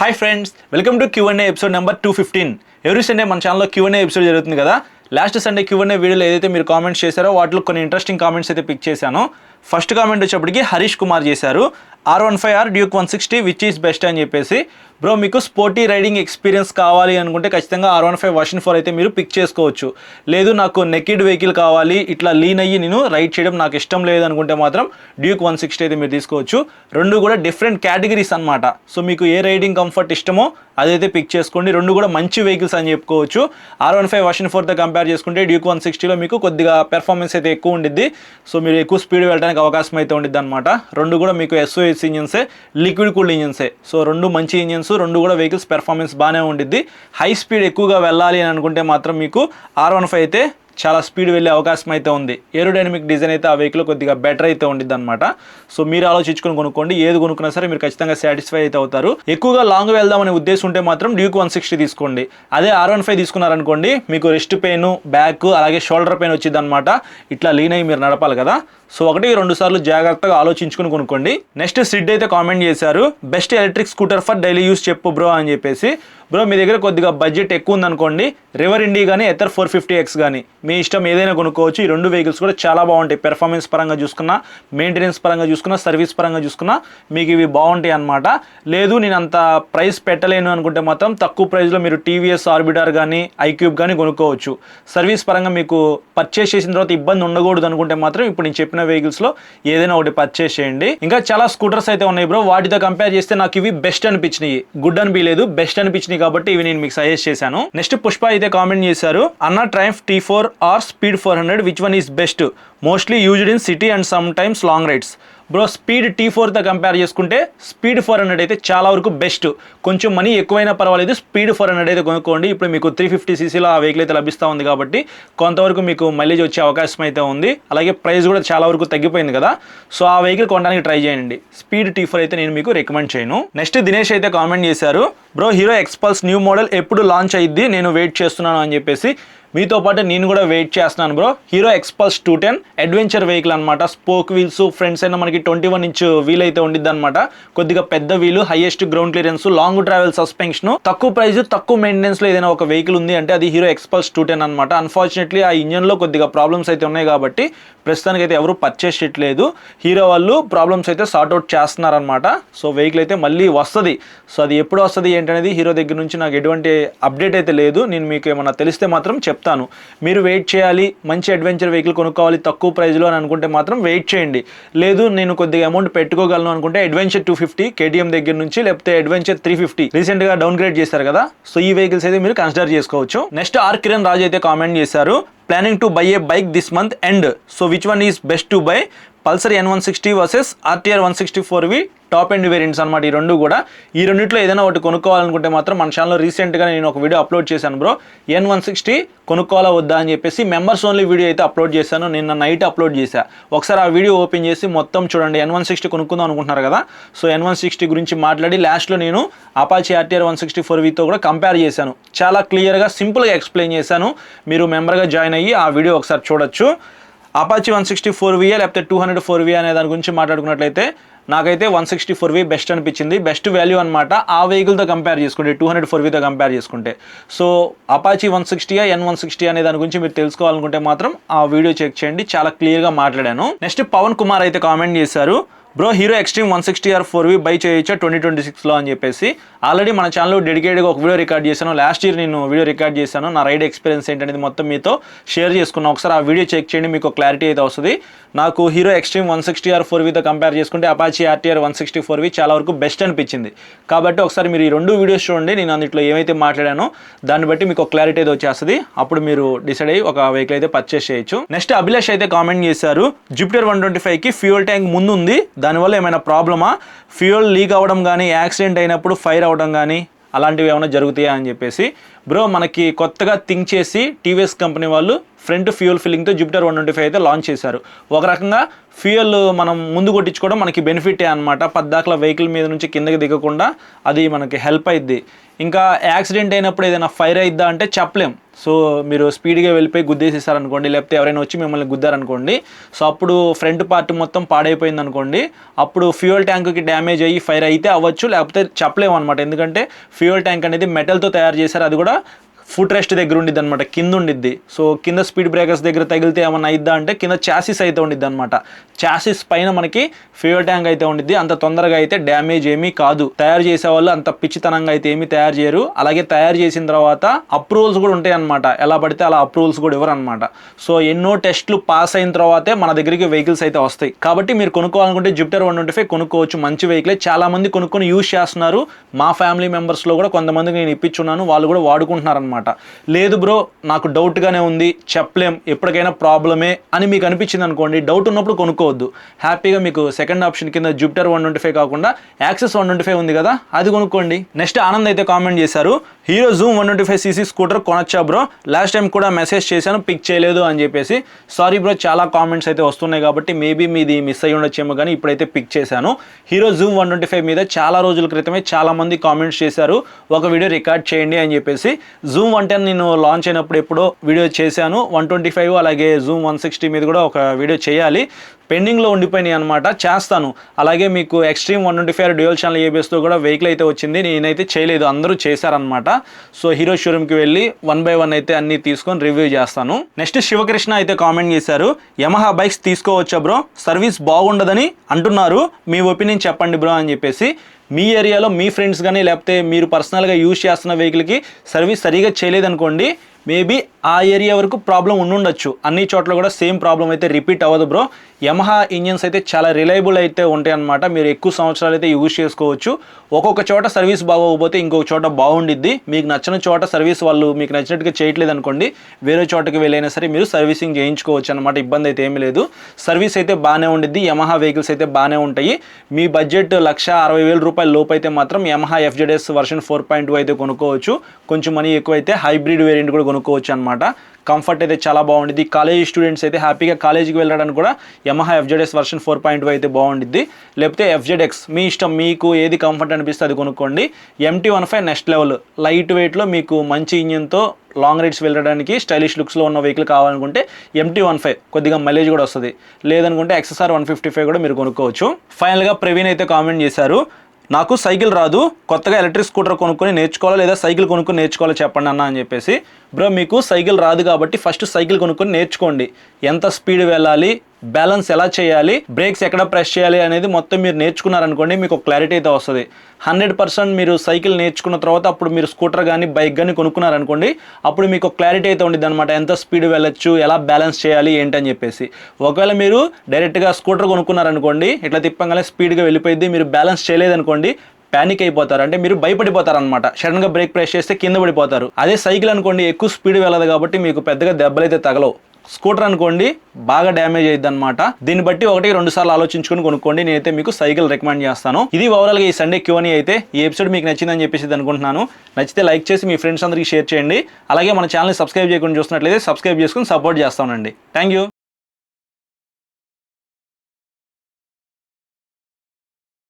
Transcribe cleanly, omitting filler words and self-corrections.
Hi friends, welcome to Q&A episode number 215. Every Sunday మన ఛానల్లో Q&A episode జరుగుతుంది కదా. లాస్ట్ సండే Q&A వీడియోలో ఏదైతే మీరు కామెంట్స్ చేశారో వాటిలో కొన్ని ఇంట్రెస్టింగ్ కామెంట్స్ అయితే పిక్ చేశాను. ఫస్ట్ కామెంట్ వచ్చేప్పటికి హరీష్ కుమార్ చేశారు. R15R Duke 160 which is best అని చెప్పేసి. బ్రో, మీకు స్పోర్టీ రైడింగ్ ఎక్స్పీరియన్స్ కావాలి అనుకుంటే ఖచ్చితంగా R15 వర్షన్ 4 అయితే మీరు పిక్ చేసుకోవచ్చు. లేదు నాకు నెకిడ్ వెహికల్ కావాలి, ఇట్లా లీన్ అయ్యి నేను రైడ్ చేయడం నాకు ఇష్టం లేదు అనుకుంటే మాత్రం డ్యూక్ 160 అయితే మీరు తీసుకోవచ్చు. రెండు కూడా డిఫరెంట్ కేటగిరీస్ అనమాట. సో మీకు ఏ రైడింగ్ కంఫర్ట్ ఇష్టమో అదైతే పిక్ చేసుకోండి. రెండు కూడా మంచి వెహికల్స్ అని చెప్పుకోవచ్చు. R15 వర్షన్ 4తో కంపేర్ చేసుకుంటే డ్యూక్ 160లో మీకు కొద్దిగా పెర్ఫార్మెన్స్ అయితే ఎక్కువ ఉండిద్ది. సో మీరు ఎక్కువ స్పీడ్ వెళ్ళడానికి అవకాశం అయితే ఉండిద్ది అనమాట. రెండు కూడా మీకు SOS ఇంజిన్సే, లిక్విడ్ కూల్డ్ ఇంజిన్సే. సో రెండు మంచి ఇంజిన్స్, రెండు కూడా వెహికల్స్ పెర్ఫార్మెన్స్ బాగానే ఉండిద్ది. హై స్పీడ్ ఎక్కువగా వెళ్ళాలి అని అనుకుంటే మాత్రం మీకు R15 అయితే చాలా స్పీడ్ వెళ్ళే అవకాశం అయితే ఉంది. ఏరోడైనమిక్ డిజైన్ అయితే ఆ వెహికల్ కొద్దిగా బెటర్ అయితే ఉండిద్ది అనమాట. సో మీరు ఆలోచించుకొని కొనుక్కోండి. ఏది కొనుక్కున్నా సరే మీరు ఖచ్చితంగా సాటిస్ఫై అయితే అవుతారు. ఎక్కువగా లాంగ్ వెళ్దామనే ఉద్దేశం ఉంటే మాత్రం డ్యూక్ 160 తీసుకోండి. అదే R15 తీసుకున్నారనుకోండి, మీకు రెస్ట్ పెయిన్, బ్యాక్, అలాగే షోల్డర్ పెయిన్ వచ్చింది అనమాట. ఇట్లా లీన్ అయ్యి మీరు నడపాలి కదా. సో 1-2 సార్లు జాగ్రత్తగా ఆలోచించుకుని కొనుక్కోండి. నెక్స్ట్ సిడ్ అయితే కామెంట్ చేశారు, best electric scooter for daily use చెప్పు బ్రో అని చెప్పేసి. బ్రో, మీ దగ్గర కొద్దిగా బడ్జెట్ ఎక్కువ ఉందనుకోండి, రివర్ ఇండి కానీ ఎథర్ 450X కానీ మీ ఇష్టం ఏదైనా కొనుక్కోవచ్చు. ఈ రెండు వెహికల్స్ కూడా చాలా బాగుంటాయి. పెర్ఫార్మెన్స్ పరంగా చూసుకున్నా, మెయింటెనెన్స్ పరంగా చూసుకున్నా, సర్వీస్ పరంగా చూసుకున్నా మీకు ఇవి బాగుంటాయి అనమాట. లేదు నేను అంత ప్రైస్ పెట్టలేను అనుకుంటే మాత్రం తక్కువ ప్రైస్లో మీరు TVS ఆర్బిటార్ కానీ, iQube కానీ కొనుక్కోవచ్చు. సర్వీస్ పరంగా మీకు పర్చేస్ చేసిన తర్వాత ఇబ్బంది ఉండకూడదు అనుకుంటే మాత్రం ఇప్పుడు నేను చెప్పిన వెహికల్స్లో ఏదైనా ఒకటి పర్చేస్ చేయండి. ఇంకా చాలా స్కూటర్స్ అయితే ఉన్నాయి బ్రో, వాటితో కంపేర్ చేస్తే నాకు ఇవి బెస్ట్ అనిపించినాయి. గుడ్ అనిపించలేదు, బెస్ట్ అనిపించినాయి కాబట్టి ఇవి నేను మీకు సజెస్ట్ చేశాను. నెక్స్ట్ పుష్ప అయితే కామెంట్ చేశారు, అన్న Triumph T4 or speed 400 which one is best, mostly used in city and sometimes long rides. Bro, speed T4తో కంపేర్ చేసుకుంటే స్పీడ్ 400 అయితే చాలా వరకు బెస్ట్. కొంచెం మనీ ఎక్కువైనా పర్వాలేదు, స్పీడ్ 400 అయితే కొనుక్కోండి. ఇప్పుడు మీకు 350cc ఆ వెహికల్ అయితే లభిస్తూ ఉంది కాబట్టి కొంతవరకు మీకు మైలేజ్ వచ్చే అవకాశం అయితే ఉంది. అలాగే ప్రైస్ కూడా చాలా వరకు తగ్గిపోయింది కదా. సో ఆ వెహికల్ కొనడానికి ట్రై చేయండి. స్పీడ్ T4 అయితే నేను మీకు రికమెండ్ చేయను. నెక్స్ట్ దినేష్ అయితే కామెంట్ చేశారు, బ్రో హీరో ఎక్స్పల్స్ న్యూ మోడల్ ఎప్పుడు లాంచ్ అయ్యిద్ది, నేను వెయిట్ చేస్తున్నాను అని చెప్పేసి. మీతో పాటు నేను కూడా వెయిట్ చేస్తున్నాను బ్రో. హీరో ఎక్స్పల్స్ 210 అడ్వెంచర్ వెహికల్ అనమాట. స్పోక్ వీల్స్, ఫ్రంట్స్ అయినా మనకి 21 ఇంచ్ వీల్ అయితే ఉండిద్ది అనమాట. కొద్దిగా పెద్ద వీలు, highest ground clearance, long travel suspension, తక్కువ ప్రైస్, తక్కువ మెయింటెనెన్స్ లో ఏదైనా ఒక వెహికల్ ఉంది అంటే అది హీరో ఎక్స్పల్స్ 210 అనమాట. అన్ఫార్చునేట్లీ ఆ ఇంజన్ లో కొద్దిగా ప్రాబ్లమ్స్ అయితే ఉన్నాయి కాబట్టి ప్రస్తుతానికి అయితే ఎవరు పర్చేస్ చేయట్లేదు. హీరో వాళ్ళు ప్రాబ్లమ్స్ అయితే సార్ట్అవుట్ చేస్తున్నారనమాట. సో వెహికల్ అయితే మళ్ళీ వస్తుంది. సో అది ఎప్పుడు వస్తుంది ఏంటనేది హీరో దగ్గర నుంచి నాకు ఎటువంటి అప్డేట్ అయితే లేదు. నేను మీకు ఏమన్నా తెలిస్తే మాత్రం చెప్తాను. మీరు వెయిట్ చేయాలి, మంచి అడ్వెంచర్ వెహికల్ కొనుక్కోవాలి తక్కువ ప్రైస్లో అని అనుకుంటే మాత్రం వెయిట్ చేయండి. లేదు నేను కొద్దిగా అమౌంట్ పెట్టుకోగలను అనుకుంటే అడ్వెంచర్ 250 KTM దగ్గర నుంచి, లేకపోతే అడ్వెంచర్ 350 రీసెంట్గా డౌన్ గ్రేడ్ చేశారు కదా. సో ఈ వెహికల్స్ అయితే మీరు కన్సిడర్ చేసుకోవచ్చు. నెక్స్ట్ ఆర్ కిరణ్ రాజు అయితే కామెంట్ చేశారు, planning to buy a bike this month end, so which one is best to buy, Pulsar N160 versus RTR 164V top end variants అనమాట. ఈ రెండు కూడా, ఈ రెండిట్లో ఏదైనా ఒకటి కొనుక్కోవాలనుకుంటే మాత్రం మన ఛానల్లో రీసెంట్గా నేను ఒక వీడియో అప్లోడ్ చేశాను బ్రో. N160 కొనుక్కోవాలా వద్దా అని చెప్పేసి మెంబర్స్ ఓన్లీ వీడియో అయితే అప్లోడ్ చేశాను. నిన్న నైట్ అప్లోడ్ చేశా. ఒకసారి ఆ వీడియో ఓపెన్ చేసి మొత్తం చూడండి. N160 కొనుక్కుందాం అనుకుంటున్నారు కదా. సో N160 గురించి మాట్లాడి లాస్ట్లో నేను అపాచీ RTR 164Vతో కూడా కంపేర్ చేశాను. చాలా క్లియర్గా, సింపుల్గా ఎక్స్ప్లెయిన్ చేశాను. మీరు మెంబర్గా జాయిన్ అయ్యి ఆ వీడియో ఒకసారి చూడొచ్చు. అపాచీ 164V లేకపోతే 204V అనే దాని గురించి మాట్లాడుకున్నట్లయితే నాకైతే 164V బెస్ట్ అనిపించింది. బెస్ట్ వాల్యూ అనమాట ఆ వెహికల్తో కంపేర్ చేసుకుంటే, 204Vతో కంపేర్ చేసుకుంటే. సో అపాచీ 160 N160 అనే దాని గురించి మీరు తెలుసుకోవాలనుకుంటే మాత్రం ఆ వీడియో చెక్ చేయండి. చాలా క్లియర్గా మాట్లాడాను. నెక్స్ట్ పవన్ కుమార్ అయితే కామెంట్ చేశారు, bro hero extreme 160R 4V by చేయొచ్చా 2026లో అని చెప్పేసి. ఆల్రెడీ మన ఛానల్లో డెడికేట్గా ఒక వీడియో రికార్డ్ చేశాను. లాస్ట్ ఇయర్ నేను వీడియో రికార్డ్ చేశాను. నా రైడ్ ఎక్స్పీరియన్స్ ఏంటనేది మొత్తం మీతో షేర్ చేసుకున్నాను. ఒకసారి ఆ వీడియో చెక్ చేయండి, మీకు క్లారిటీ అయితే వస్తుంది. నాకు హీరో ఎక్స్ట్రీమ్ 160R 4Vతో కంపేర్ చేసుకుంటే అపాచీ RTR 164V చాలా వరకు బెస్ట్ అనిపించింది. కాబట్టి ఒకసారి మీరు ఈ రెండు వీడియోస్ చూడండి. నేను అందులో ఏమైతే మాట్లాడానో దాన్ని బట్టి మీకు క్లారిటీ అయితే వచ్చేస్తుంది. అప్పుడు మీరు డిసైడ్ అయ్యి ఒక వెహికల్ అయితే పర్చేస్ చేయొచ్చు. నెక్స్ట్ అభిలాష్ అయితే కామెంట్ చేశారు, జూపిటర్ 125కి ఫ్యూయల్ ట్యాంక్ ముందు ఉంది, దానివల్ల ఏమైనా ప్రాబ్లమా, ఫ్యూయల్ లీక్ అవ్వడం కానీ, యాక్సిడెంట్ అయినప్పుడు ఫైర్ అవ్వడం కానీ అలాంటివి ఏమైనా జరుగుతాయా అని చెప్పేసి. బ్రో మనకి కొత్తగా థింక్ చేసి TVS కంపెనీ వాళ్ళు ఫ్రంట్ ఫ్యూయల్ ఫిల్లింగ్తో జూపిటర్ 125 అయితే లాంచ్ చేశారు. ఒక రకంగా ఫ్యూయల్ మనం ముందు కొట్టించుకోవడం మనకి బెనిఫిటే అనమాట. పద్దాకల వెహికల్ మీద నుంచి కిందకి దిగకుండా అది మనకి హెల్ప్ అయింది. ఇంకా యాక్సిడెంట్ అయినప్పుడు ఏదైనా ఫైర్ అయిద్దా అంటే చెప్పలేం. సో మీరు స్పీడ్గా వెళ్ళిపోయి గుద్దేసేసారనుకోండి, లేకపోతే ఎవరైనా వచ్చి మిమ్మల్ని గుద్దారనుకోండి, సో అప్పుడు ఫ్రంట్ పార్ట్ మొత్తం పాడైపోయింది అనుకోండి, అప్పుడు ఫ్యూయల్ ట్యాంక్కి డ్యామేజ్ అయ్యి ఫైర్ అయితే అవ్వచ్చు, లేకపోతే చెప్పలేము అనమాట. ఎందుకంటే ఫ్యూయల్ ట్యాంక్ అనేది మెటల్తో తయారు చేశారు, అది కూడా ఫుట్ రెస్ట్ దగ్గర ఉండిద్ది అనమాట, కింద ఉండిద్ది. సో కింద స్పీడ్ బ్రేకర్స్ దగ్గర తగిలితే ఏమన్నా అయిద్దా అంటే కింద చాసిస్ అయితే ఉండిద్ది అనమాట. చాసిస్ పైన మనకి ఫ్యూయల్ ట్యాంక్ అయితే ఉండిద్ది. అంత తొందరగా అయితే డ్యామేజ్ ఏమీ కాదు. తయారు చేసే వాళ్ళు అంత పిచ్చితనంగా అయితే ఏమీ తయారు చేయరు. అలాగే తయారు చేసిన తర్వాత అప్రూవల్స్ కూడా ఉంటాయి అనమాట. ఎలా పడితే అలా అప్రూవల్స్ కూడా ఇవ్వరు అనమాట. సో ఎన్నో టెస్టులు పాస్ అయిన తర్వాతే మన దగ్గరికి వెహికల్స్ అయితే వస్తాయి. కాబట్టి మీరు కొనుక్కోవాలనుకుంటే జూపిటర్ 125 కొనుక్కోవచ్చు. మంచి వెహికలే, చాలా మంది కొనుక్కొని యూజ్ చేస్తున్నారు. మా ఫ్యామిలీ మెంబర్స్లో కూడా కొంతమందికి నేను ఇప్పించున్నాను, వాళ్ళు కూడా వాడుకుంటున్నారు అనమాట. లేదు బ్రో నాకు డౌట్గానే ఉంది, చెప్పలేం, ఎప్పటికైనా ప్రాబ్లమే అని మీకు అనిపించింది అనుకోండి, డౌట్ ఉన్నప్పుడు కొనుక్కోవద్దు. హ్యాపీగా మీకు సెకండ్ ఆప్షన్ కింద జూపిటర్ 125 కాకుండా యాక్సెస్ 125 ఉంది కదా, అది కొనుక్కోండి. నెక్స్ట్ ఆనంద్ అయితే కామెంట్ చేశారు, హీరో జూమ్ 125cc స్కూటర్ కొనొచ్చా బ్రో, లాస్ట్ టైం కూడా మెసేజ్ చేశాను పిక్ చేయలేదు అని చెప్పేసి. సారీ బ్రో, చాలా కామెంట్స్ అయితే వస్తున్నాయి కాబట్టి మేబీ మీది మిస్ అయ్యి ఉండొచ్చేమో, కానీ ఇప్పుడైతే పిక్ చేశాను. హీరో జూమ్ 125 మీద చాలా రోజుల క్రితమే చాలా మంది కామెంట్స్ చేశారు, ఒక వీడియో రికార్డ్ చేయండి అని చెప్పేసి. జూమ్ 110 నేను లాంచ్ అయినప్పుడు ఎప్పుడో వీడియో చేశాను. 125 అలాగే జూమ్ 160 మీద కూడా ఒక వీడియో చేయాలి, పెండింగ్లో ఉండిపోయినాయి అనమాట, చేస్తాను. అలాగే మీకు ఎక్స్ట్రీమ్ 125 డ్యూయల్ ఛానల్ ఏబిఎస్తో కూడా వెహికల్ అయితే వచ్చింది, నేనైతే చేయలేదు, అందరూ చేశారనమాట. సో హీరో షోరూమ్కి వెళ్ళి 1 by 1 అయితే అన్ని తీసుకొని రివ్యూ చేస్తాను. నెక్స్ట్ శివకృష్ణ అయితే కామెంట్ చేశారు, యమహా బైక్స్ తీసుకోవచ్చా బ్రో, సర్వీస్ బాగుండదని అంటున్నారు, మీ ఒపీనియన్ చెప్పండి బ్రో అని చెప్పేసి. మీ ఏరియాలో మీ ఫ్రెండ్స్ కానీ లేకపోతే మీరు పర్సనల్గా యూజ్ చేస్తున్న వెహికల్కి సర్వీస్ సరిగా చేయలేదనుకోండి, మేబీ ఆ ఏరియా వరకు ప్రాబ్లం ఉండుండొచ్చు. అన్ని చోట్ల కూడా సేమ్ ప్రాబ్లం అయితే రిపీట్ అవ్వదు బ్రో. యమహా ఇంజిన్స్ అయితే చాలా రిలయబుల్ అయితే ఉంటాయి అనమాట, మీరు ఎక్కువ సంవత్సరాలు అయితే యూజ్ చేసుకోవచ్చు. ఒక్కొక్క చోట సర్వీస్ బాగోకపోతే ఇంకొక చోట బాగుండిద్ది. మీకు నచ్చిన చోట సర్వీస్ వాళ్ళు మీకు నచ్చినట్టుగా చేయట్లేదు అనుకోండి, వేరే చోటకి వెళ్ళైనా సరే మీరు సర్వీసింగ్ చేయించుకోవచ్చు అనమాట, ఇబ్బంది అయితే ఏమీ లేదు. సర్వీస్ అయితే బాగానే ఉండిద్ది, యమహా వెహికల్స్ అయితే బాగానే ఉంటాయి. మీ బడ్జెట్ 1,60,000 రూపాయల లోపు అయితే మాత్రం యమహా FZS వర్షన్ 4.2 అయితే కొనుక్కోవచ్చు. కొంచెం మనీ ఎక్కువ అయితే హైబ్రిడ్ వేరియంట్ కూడా కొనుక్కోవచ్చు అనమాట. కంఫర్ట్ అయితే చాలా బాగుండిద్ది. కాలేజీ స్టూడెంట్స్ అయితే హ్యాపీగా కాలేజీకి వెళ్ళడానికి కూడా యమహా FZS వర్షన్ 4.2 అయితే బాగుండిద్ది, లేకపోతే FZX మీ ఇష్టం, మీకు ఏది కంఫర్ట్ అనిపిస్తే అది కొనుక్కోండి. MT-15 నెక్స్ట్ లెవెల్, లైట్ వెయిట్లో మీకు మంచి ఇంజిన్తో లాంగ్ రైడ్స్ వెళ్ళడానికి స్టైలిష్ లుక్స్లో ఉన్న వెహికల్ కావాలనుకుంటే MT-15 కొద్దిగా మైలేజ్ కూడా వస్తుంది, లేదనుకుంటే XSR 155 కూడా మీరు కొనుక్కోవచ్చు. ఫైనల్గా ప్రవీణ్ అయితే కామెంట్ చేశారు, నాకు సైకిల్ రాదు, కొత్తగా ఎలక్ట్రిక్ స్కూటర్ కొనుక్కొని నేర్చుకోవాలా లేదా సైకిల్ కొనుక్కొని నేర్చుకోవాలో చెప్పండి అన్న అని చెప్పేసి. బ్రో మీకు సైకిల్ రాదు కాబట్టి ఫస్ట్ సైకిల్ కొనుక్కొని నేర్చుకోండి, ఎంత స్పీడ్ వెళ్ళాలి, బ్యాలెన్స్ ఎలా చేయాలి, బ్రేక్స్ ఎక్కడ ప్రెస్ చేయాలి అనేది మొత్తం మీరు నేర్చుకున్నారనుకోండి, మీకు ఒక క్లారిటీ అయితే వస్తుంది. 100% మీరు సైకిల్ నేర్చుకున్న తర్వాత అప్పుడు మీరు స్కూటర్ కానీ బైక్ కానీ కొనుక్కున్నారనుకోండి, అప్పుడు మీకు ఒక క్లారిటీ అయితే ఉంటుంది అనమాట, ఎంత స్పీడ్ వెళ్ళొచ్చు, ఎలా బ్యాలెన్స్ చేయాలి ఏంటని చెప్పేసి. ఒకవేళ మీరు డైరెక్ట్గా స్కూటర్ కొనుక్కున్నారనుకోండి, ఇట్లా తిప్పంగానే స్పీడ్గా వెళ్ళిపోయింది, మీరు బ్యాలెన్స్ చేయలేదనుకోండి ప్యానిక్ అయిపోతారు, అంటే మీరు భయపడిపోతారు అనమాట, సడన్గా బ్రేక్ ప్రెస్ చేస్తే కింద పడిపోతారు. అదే సైకిల్ అనుకోండి ఎక్కువ స్పీడ్ వెళ్ళదు కాబట్టి మీకు పెద్దగా దెబ్బలైతే తగలవు. స్కూటర్ అనుకోండి బాగా డ్యామేజ్ అయ్యిద్ది అనమాట. దీన్ని బట్టి 1-2 సార్లు ఆలోచించుకొని కొనుక్కోండి. నేనైతే మీకు సైకిల్ రికమెండ్ చేస్తాను. ఇది ఓవరాల్గా ఈ సండే Q&A అయితే. ఈ ఎపిసోడ్ మీకు నచ్చిందని చెప్పేసి అనుకుంటున్నాను. నచ్చితే లైక్ చేసి మీ ఫ్రెండ్స్ అందరికీ షేర్ చేయండి. అలాగే మన ఛానల్ని సబ్స్క్రైబ్ చేయకుండా చూస్తున్నట్లయితే సబ్స్క్రైబ్ చేసుకుని సపోర్ట్ చేస్తానండి. Thank you.